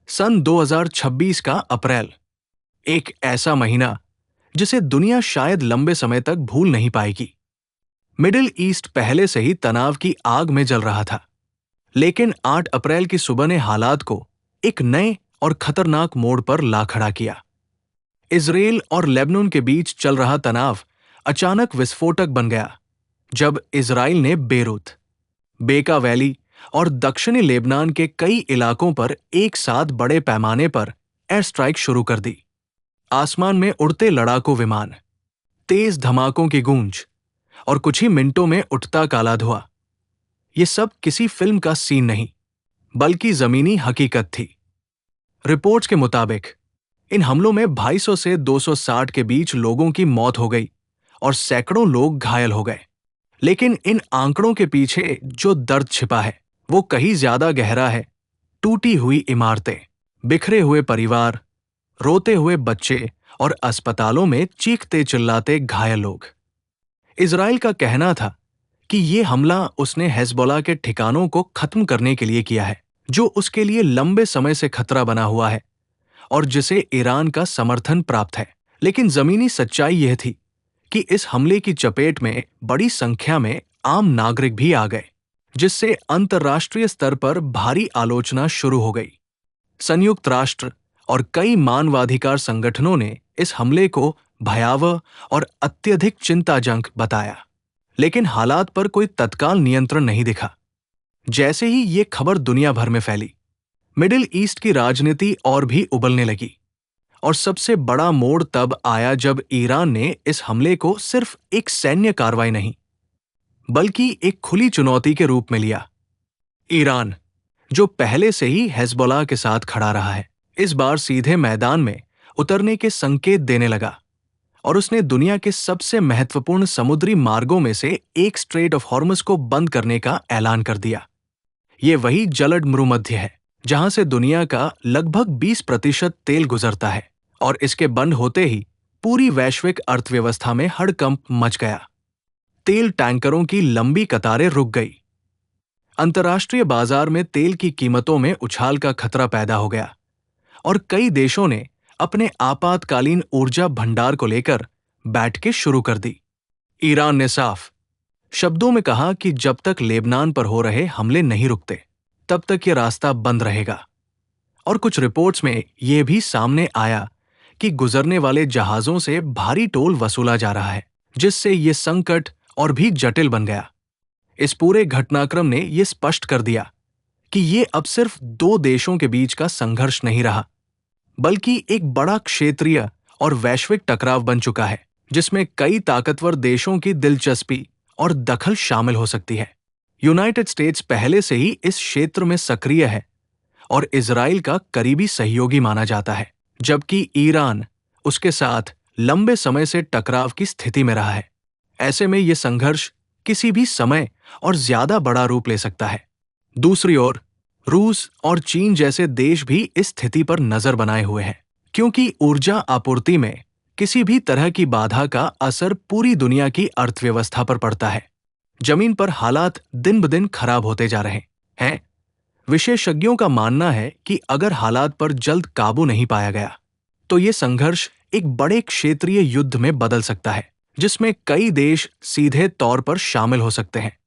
सन 2026 का अप्रैल, एक ऐसा महीना जिसे दुनिया शायद लंबे समय तक भूल नहीं पाएगी। मिडिल ईस्ट पहले से ही तनाव की आग में जल रहा था, लेकिन 8 अप्रैल की सुबह ने हालात को एक नए और खतरनाक मोड़ पर ला खड़ा किया। इजराइल और लेबनान के बीच चल रहा तनाव अचानक विस्फोटक बन गया जब इजराइल ने बेरूत, बेका वैली और दक्षिणी लेबनान के कई इलाकों पर एक साथ बड़े पैमाने पर एयर स्ट्राइक शुरू कर दी। आसमान में उड़ते लड़ाकू विमान, तेज धमाकों की गूंज और कुछ ही मिनटों में उठता काला धुआं, ये सब किसी फिल्म का सीन नहीं, बल्कि जमीनी हकीकत थी। रिपोर्ट्स के मुताबिक इन हमलों में 250 से 260 के बीच लोगों की मौत हो गई और सैकड़ों लोग घायल हो गए। लेकिन इन आंकड़ों के पीछे जो दर्द छिपा है वो कहीं ज्यादा गहरा है। टूटी हुई इमारतें, बिखरे हुए परिवार, रोते हुए बच्चे और अस्पतालों में चीखते चिल्लाते घायल लोग। इजराइल का कहना था कि ये हमला उसने हिजबुल्लाह के ठिकानों को खत्म करने के लिए किया है, जो उसके लिए लंबे समय से खतरा बना हुआ है और जिसे ईरान का समर्थन प्राप्त है। लेकिन जमीनी सच्चाई यह थी कि इस हमले की चपेट में बड़ी संख्या में आम नागरिक भी आ गए, जिससे अंतर्राष्ट्रीय स्तर पर भारी आलोचना शुरू हो गई। संयुक्त राष्ट्र और कई मानवाधिकार संगठनों ने इस हमले को भयावह और अत्यधिक चिंताजनक बताया, लेकिन हालात पर कोई तत्काल नियंत्रण नहीं दिखा। जैसे ही ये खबर दुनिया भर में फैली, मिडिल ईस्ट की राजनीति और भी उबलने लगी और सबसे बड़ा मोड़ तब आया जब ईरान ने इस हमले को सिर्फ एक सैन्य कार्रवाई नहीं, बल्कि एक खुली चुनौती के रूप में लिया। ईरान, जो पहले से ही हिजबुल्लाह के साथ खड़ा रहा है, इस बार सीधे मैदान में उतरने के संकेत देने लगा और उसने दुनिया के सबसे महत्वपूर्ण समुद्री मार्गों में से एक स्ट्रेट ऑफ हॉर्मुज को बंद करने का ऐलान कर दिया। ये वही जलद मरुमध्य है जहां से दुनिया का लगभग 20% तेल गुजरता है और इसके बंद होते ही पूरी वैश्विक अर्थव्यवस्था में हड़कंप मच गया। तेल टैंकरों की लंबी कतारें रुक गई। अंतर्राष्ट्रीय बाजार में तेल की कीमतों में उछाल का खतरा पैदा हो गया और कई देशों ने अपने आपातकालीन ऊर्जा भंडार को लेकर बैठकें शुरू कर दी। ईरान ने साफ शब्दों में कहा कि जब तक लेबनान पर हो रहे हमले नहीं रुकते, तब तक ये रास्ता बंद रहेगा। और कुछ रिपोर्ट्स में यह भी सामने आया कि गुजरने वाले जहाजों से भारी टोल वसूला जा रहा है, जिससे ये संकट और भी जटिल बन गया। इस पूरे घटनाक्रम ने यह स्पष्ट कर दिया कि ये अब सिर्फ दो देशों के बीच का संघर्ष नहीं रहा, बल्कि एक बड़ा क्षेत्रीय और वैश्विक टकराव बन चुका है, जिसमें कई ताकतवर देशों की दिलचस्पी और दखल शामिल हो सकती है। यूनाइटेड स्टेट्स पहले से ही इस क्षेत्र में सक्रिय है और इजराइल का करीबी सहयोगी माना जाता है, जबकि ईरान उसके साथ लंबे समय से टकराव की स्थिति में रहा है। ऐसे में यह संघर्ष किसी भी समय और ज्यादा बड़ा रूप ले सकता है। दूसरी ओर रूस और चीन जैसे देश भी इस स्थिति पर नजर बनाए हुए हैं, क्योंकि ऊर्जा आपूर्ति में किसी भी तरह की बाधा का असर पूरी दुनिया की अर्थव्यवस्था पर पड़ता है। जमीन पर हालात दिन ब दिन खराब होते जा रहे हैं। विशेषज्ञों का मानना है कि अगर हालात पर जल्द काबू नहीं पाया गया, तो ये संघर्ष एक बड़े क्षेत्रीय युद्ध में बदल सकता है, जिसमें कई देश सीधे तौर पर शामिल हो सकते हैं।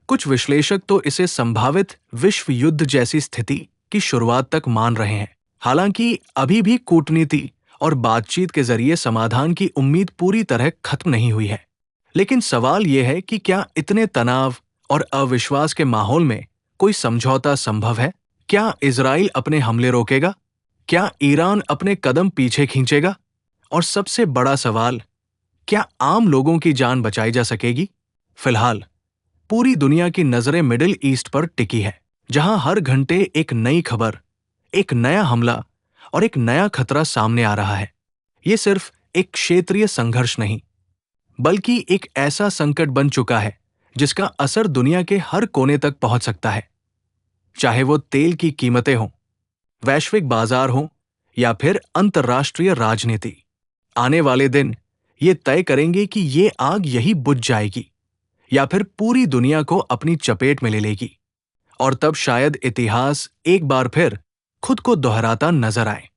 कुछ विश्लेषक तो इसे संभावित विश्व युद्ध जैसी स्थिति की शुरुआत तक मान रहे हैं। हालांकि अभी भी कूटनीति और बातचीत के जरिए समाधान की उम्मीद पूरी तरह खत्म नहीं हुई है। लेकिन सवाल यह है कि क्या इतने तनाव और अविश्वास के माहौल में कोई समझौता संभव है? क्या इजराइल अपने हमले रोकेगा? क्या ईरान अपने कदम पीछे खींचेगा? और सबसे बड़ा सवाल, क्या आम लोगों की जान बचाई जा सकेगी? फिलहाल पूरी दुनिया की नजरें मिडिल ईस्ट पर टिकी है, जहां हर घंटे एक नई खबर, एक नया हमला और एक नया खतरा सामने आ रहा है। ये सिर्फ एक क्षेत्रीय संघर्ष नहीं, बल्कि एक ऐसा संकट बन चुका है जिसका असर दुनिया के हर कोने तक पहुंच सकता है। चाहे वो तेल की कीमतें हों, वैश्विक बाजार हों या फिर अंतर्राष्ट्रीय राजनीति, आने वाले दिन ये तय करेंगे कि ये आग यही बुझ जाएगी या फिर पूरी दुनिया को अपनी चपेट में ले लेगी। और तब शायद इतिहास एक बार फिर खुद को दोहराता नजर आए।